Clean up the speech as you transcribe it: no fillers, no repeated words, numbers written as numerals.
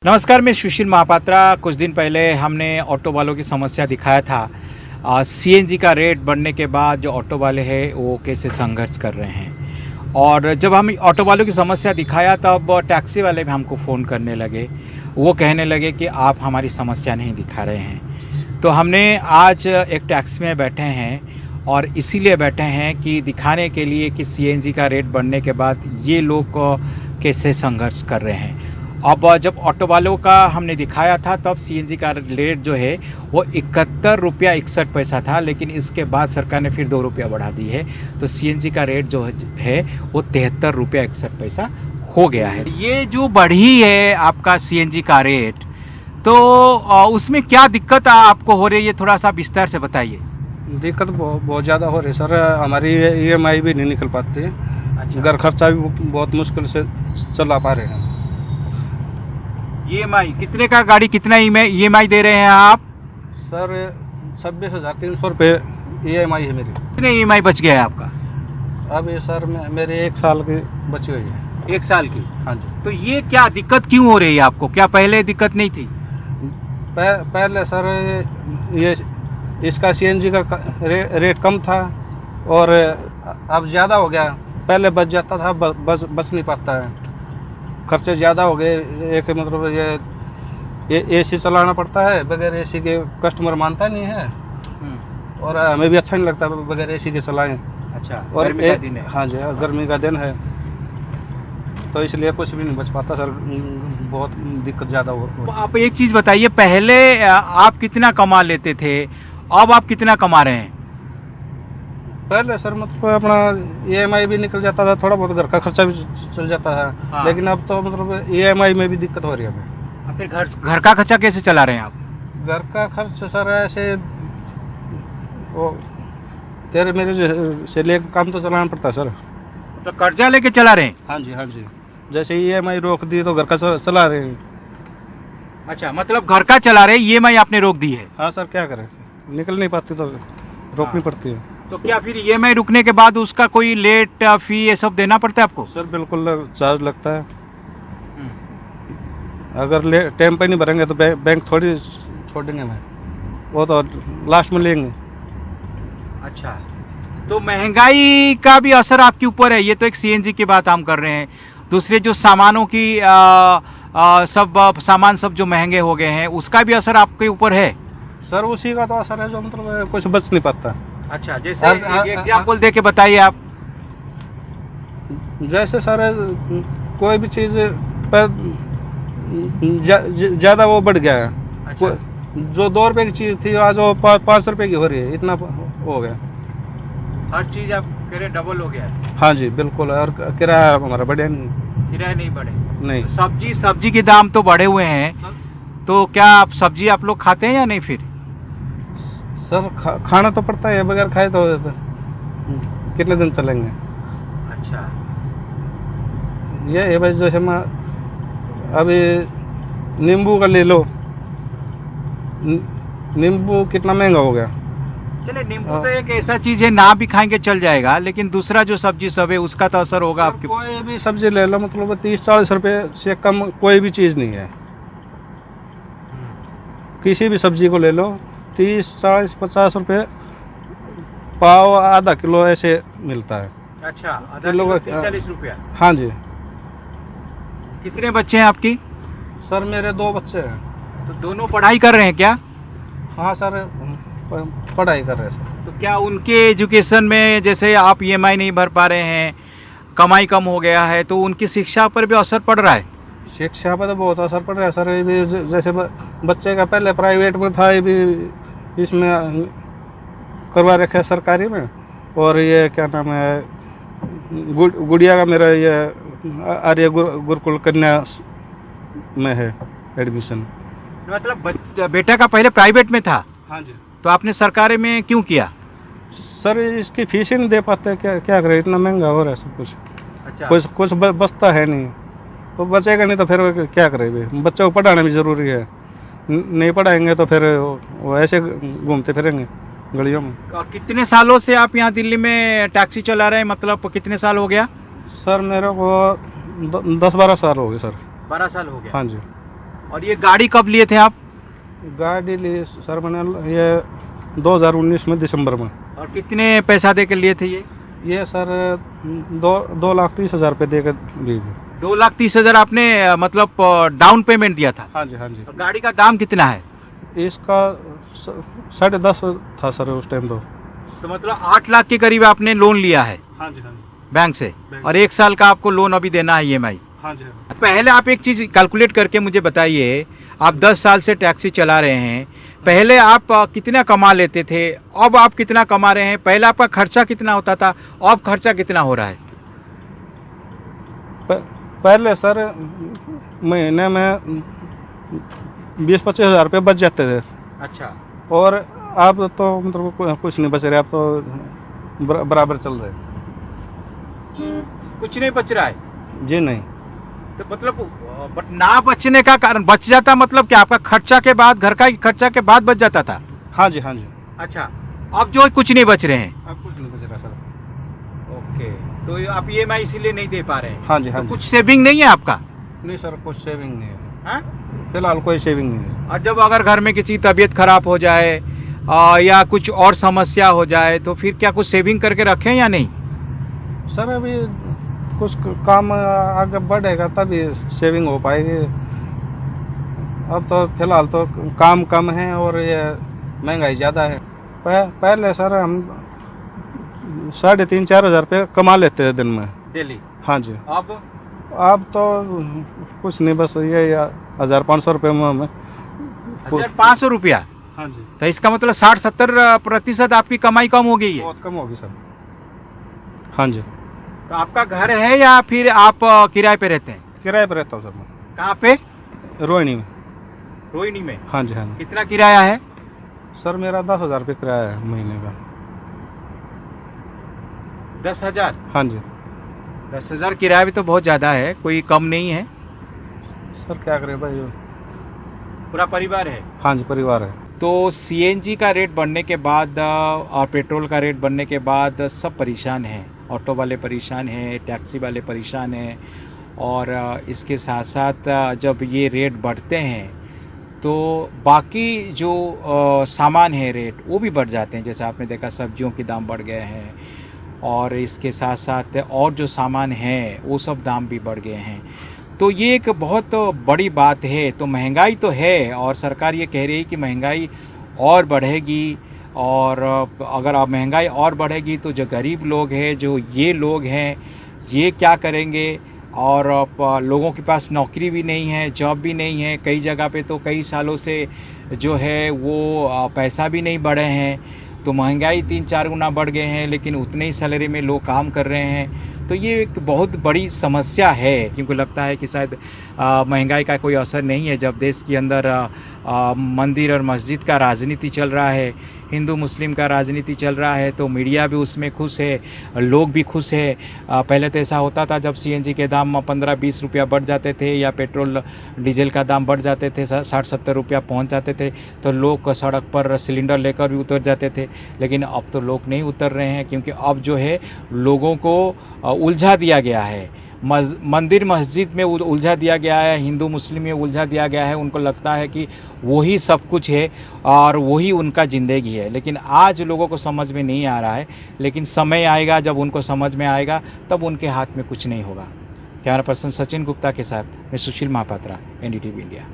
नमस्कार, मैं सुशील महापात्रा। कुछ दिन पहले हमने ऑटो वालों की समस्या दिखाया था। सीएनजी का रेट बढ़ने के बाद जो ऑटो वाले हैं वो कैसे संघर्ष कर रहे हैं। और जब हम ऑटो वालों की समस्या दिखाया तब टैक्सी वाले भी हमको फ़ोन करने लगे। वो कहने लगे कि आप हमारी समस्या नहीं दिखा रहे हैं। तो हमने आज एक टैक्सी में बैठे हैं और इसीलिए बैठे हैं कि दिखाने के लिए कि सीएनजी का रेट बढ़ने के बाद ये लोग कैसे संघर्ष कर रहे हैं। अब जब ऑटो वालों का हमने दिखाया था तब सीएनजी का रेट जो है वो 71 रुपया 61 पैसा था, लेकिन इसके बाद सरकार ने फिर 2 रुपया बढ़ा दी है। तो सीएनजी का रेट जो है वो 73 रुपया 61 पैसा हो गया है। ये जो बढ़ी है आपका सीएनजी का रेट, तो उसमें क्या दिक्कत आपको हो रही है, थोड़ा सा विस्तार से बताइए। दिक्कत बहुत ज़्यादा हो रही है सर। हमारी ईएमआई भी नहीं निकल पाती है। अच्छा। घर खर्चा भी बहुत मुश्किल से चला पा रहे हैं। ईएमआई कितने का गाड़ी कितना ईएमआई दे रहे हैं आप? सर 26,300 रुपये ईएमआई है मेरी। कितने ईएमआई बच गया है आपका? अब ये सर मेरे 1 साल की बची हुई है। 1 साल की? हाँ जी। तो ये क्या दिक्कत क्यों हो रही है आपको? क्या पहले दिक्कत नहीं थी? पहले सर ये इसका सीएनजी का रेट कम था और अब ज़्यादा हो गया। पहले बच जाता था, बच नहीं पाता है। खर्चे ज़्यादा हो गए। एक मतलब ये एसी चलाना पड़ता है, बगैर एसी के कस्टमर मानता नहीं है और हमें भी अच्छा नहीं लगता बगैर एसी के चलाएं। अच्छा, और गर्मी का दिन है। हाँ जी, गर्मी का दिन है तो इसलिए कुछ भी नहीं बच पाता सर। बहुत दिक्कत ज़्यादा हो। तो आप एक चीज़ बताइए, पहले आप कितना कमा लेते थे, अब आप कितना कमा रहे हैं? पहले सर मतलब अपना ईएमआई भी निकल जाता था, थोड़ा बहुत घर का खर्चा भी चल जाता है। हाँ। लेकिन अब तो मतलब ईएमआई में भी दिक्कत हो रही है हमें। फिर घर का खर्चा कैसे चला रहे हैं आप? घर का खर्च सर ऐसे वो तेरे मेरे से लेकर काम तो चलाना पड़ता है सर। तो कर्जा लेके चला रहे हैं? हाँ जी, हाँ जी। जैसे ईएमआई रोक दी तो घर का चला रहे हैं। अच्छा, मतलब घर का चला रहे हैं, ईएमआई आपने रोक दी है? हाँ सर, क्या करें, निकल नहीं पाती तो रोकनी पड़ती है। तो क्या फिर ईएमआई रुकने के बाद उसका कोई लेट फी ये सब देना पड़ता है आपको? सर बिल्कुल चार्ज लगता है। अगर टाइम पे नहीं भरेंगे तो बैंक थोड़ी छोड़ेंगे हमें, वो तो लास्ट में लेंगे। अच्छा, तो महंगाई का भी असर आपके ऊपर है। ये तो एक सीएनजी की बात हम कर रहे हैं, दूसरे जो सामानों की सब सामान सब जो महंगे हो गए हैं उसका भी असर आपके ऊपर है? सर उसी का तो असर है जो मतलब कुछ बच नहीं पाता। अच्छा, जैसे एग्जाम्पल दे के बताइए आप। जैसे सर कोई भी चीज़ ज़्यादा वो बढ़ गया है। अच्छा। जो 2 रुपए की चीज़ थी आज वो 5 रुपए की हो रही है, इतना हो गया। हर चीज आप कह रहे डबल हो गया है? हाँ जी बिल्कुल। और किराया हमारा बढ़े नहीं। किराए नहीं बढ़े? नहीं। सब्जी के दाम तो बढ़े हुए हैं, तो क्या आप सब्जी आप लोग खाते हैं या नहीं? फिर सर खाना तो पड़ता है, बगैर खाए तो कितने दिन चलेंगे। अच्छा। ये है भाई, जैसे मैं अभी नींबू का ले लो, नींबू कितना महंगा हो गया। चले, नींबू तो एक ऐसा चीज है, ना भी खाएंगे चल जाएगा, लेकिन दूसरा जो सब्जी सब है उसका तो असर होगा आपके। कोई भी सब्जी ले लो मतलब 30-40 रुपए से कम कोई भी चीज़ नहीं है। किसी भी सब्जी को ले लो 30-40-50 रुपए पाव, आधा किलो ऐसे मिलता है। अच्छा, आधा किलो 40 रुपया? हाँ जी। कितने बच्चे हैं आपकी? सर मेरे 2 बच्चे हैं। तो दोनों पढ़ाई कर रहे हैं क्या? हाँ सर, पढ़ाई कर रहे हैं सर। तो क्या उनके एजुकेशन में, जैसे आप ईएमआई नहीं भर पा रहे हैं, कमाई कम हो गया है, तो उनकी शिक्षा पर भी असर पड़ रहा है? शिक्षा पर तो बहुत असर पड़ रहा है सर। ये भी जैसे बच्चे का पहले प्राइवेट में था, ये भी इसमें करवा रखा है सरकारी में। और ये क्या नाम है, गुड़िया का मेरा ये आर्य गुरुकुल कन्या में है एडमिशन। मतलब बेटा का पहले प्राइवेट में था? हाँ जी। तो आपने सरकारी में क्यों किया? सर इसकी फीस ही नहीं दे पाते, क्या करें, इतना महंगा हो रहा है सब कुछ। अच्छा। कुछ बचता है नहीं, तो बचेगा नहीं तो फिर क्या करें। बच्चों को पढ़ाना भी ज़रूरी है। नहीं पढ़ाएंगे तो फिर वो ऐसे घूमते फिरेंगे गलियों में। और कितने सालों से आप यहाँ दिल्ली में टैक्सी चला रहे हैं, मतलब कितने साल हो गया? सर मेरे को 10-12 साल हो गए सर। 12 साल हो गया? हाँ जी। और ये गाड़ी कब लिए थे आप? गाड़ी ली सर मैंने ये 2019 में दिसंबर में। और कितने पैसा दे के लिए थे ये सर 2,30,000 रुपये दे कर ली थी। 2,30,000 आपने मतलब डाउन पेमेंट दिया था? हाँ जी हाँ जी। और गाड़ी का दाम कितना है? इसका 10.5 था सर उस टाइम तो मतलब 8 लाख के करीब आपने लोन लिया है हाँ जी हाँ जी। बैंक से, बैंक और 1 साल का आपको लोन अभी देना है EMI। हाँ जी हाँ। पहले आप एक चीज कैलकुलेट करके मुझे बताइए, आप 10 साल से टैक्सी चला रहे हैं, पहले आप कितना कमा लेते थे, अब आप कितना कमा रहे हैं? पहले आपका खर्चा कितना होता था, अब खर्चा कितना हो रहा है? पहले सर महीने में 20-25 हज़ार रुपये बच जाते थे। अच्छा। और अब तो मतलब कुछ नहीं बच रहे, अब तो बराबर चल रहे। कुछ नहीं बच रहा है जी नहीं। तो मतलब ना बचने का कारण, बच जाता मतलब क्या, आपका खर्चा के बाद, घर का खर्चा के बाद बच जाता था? हाँ जी हाँ जी। अच्छा, अब जो कुछ नहीं बच रहे हैं? अब कुछ नहीं बच रहा सर। ओके, तो आप EMI इसीलिए नहीं दे पा रहे हैं? हाँ जी हाँ तो जी। कुछ सेविंग नहीं है आपका? नहीं सर, कुछ सेविंग नहीं है हाँ? फिलहाल, कोई सेविंग नहीं है। और जब अगर घर में किसी की तबीयत खराब हो जाए या कुछ और समस्या हो जाए तो फिर क्या कुछ सेविंग करके रखें या नहीं? सर अभी कुछ काम आगे बढ़ेगा तभी सेविंग हो पाएगी। अब तो फिलहाल तो काम कम है और ये महंगाई ज़्यादा है। पहले सर हम 3,500-4 हज़ार रुपये कमा लेते थे दिन में डेली। हाँ जी। अब तो कुछ नहीं, बस ये 1,500 रुपये में हमें 1,500 रुपया? हाँ जी। तो इसका मतलब 60-70% आपकी कमाई कम हो गई है? बहुत कम होगी सर। हाँ जी। तो आपका घर है या फिर आप किराए पे रहते हैं? किराए पर रहता हूँ सर मैं। कहाँ पे? रोहिणी में। रोहिणी में? हाँ जी हाँ जी। कितना किराया है? सर मेरा 10,000 रुपये किराया है महीने का। 10,000? हाँ जी। 10,000 किराया भी तो बहुत ज़्यादा है, कोई कम नहीं है। सर क्या करें भाई, पूरा परिवार है? हाँ जी, परिवार है। तो CNG का रेट बढ़ने के बाद और पेट्रोल का रेट बढ़ने के बाद सब परेशान हैं, ऑटो वाले परेशान हैं, टैक्सी वाले परेशान हैं। और इसके साथ साथ जब ये रेट बढ़ते हैं तो बाकी जो सामान है रेट वो भी बढ़ जाते हैं। जैसे आपने देखा सब्जियों के दाम बढ़ गए हैं, और इसके साथ साथ और जो सामान हैं वो सब दाम भी बढ़ गए हैं। तो ये एक बहुत बड़ी बात है। तो महंगाई तो है, और सरकार ये कह रही है कि महंगाई और बढ़ेगी, और अगर आप महंगाई और बढ़ेगी तो जो गरीब लोग हैं, जो ये लोग हैं, ये क्या करेंगे? और लोगों के पास नौकरी भी नहीं है, जॉब भी नहीं है, कई जगह पे तो कई सालों से जो है वो पैसा भी नहीं बढ़े हैं। तो महंगाई 3-4 गुना बढ़ गए हैं, लेकिन उतने ही सैलरी में लोग काम कर रहे हैं। तो ये एक बहुत बड़ी समस्या है, क्योंकि लगता है कि शायद महंगाई का कोई असर नहीं है। जब देश के अंदर मंदिर और मस्जिद का राजनीति चल रहा है, हिंदू मुस्लिम का राजनीति चल रहा है, तो मीडिया भी उसमें खुश है, लोग भी खुश है। पहले तो ऐसा होता था, जब CNG के दाम 15-20 रुपया बढ़ जाते थे या पेट्रोल डीजल का दाम बढ़ जाते थे, 60-70 रुपया पहुँच जाते थे, तो लोग सड़क पर सिलेंडर लेकर भी उतर जाते थे। लेकिन अब तो लोग नहीं उतर रहे हैं, क्योंकि अब जो है लोगों को उलझा दिया गया है, मंदिर मस्जिद में उलझा दिया गया है, हिंदू मुस्लिम में उलझा दिया गया है। उनको लगता है कि वही सब कुछ है और वही उनका ज़िंदगी है। लेकिन आज लोगों को समझ में नहीं आ रहा है, लेकिन समय आएगा जब उनको समझ में आएगा, तब उनके हाथ में कुछ नहीं होगा। कैमरा पर्सन सचिन गुप्ता के साथ मैं सुशील महापात्रा, NDTV इंडिया।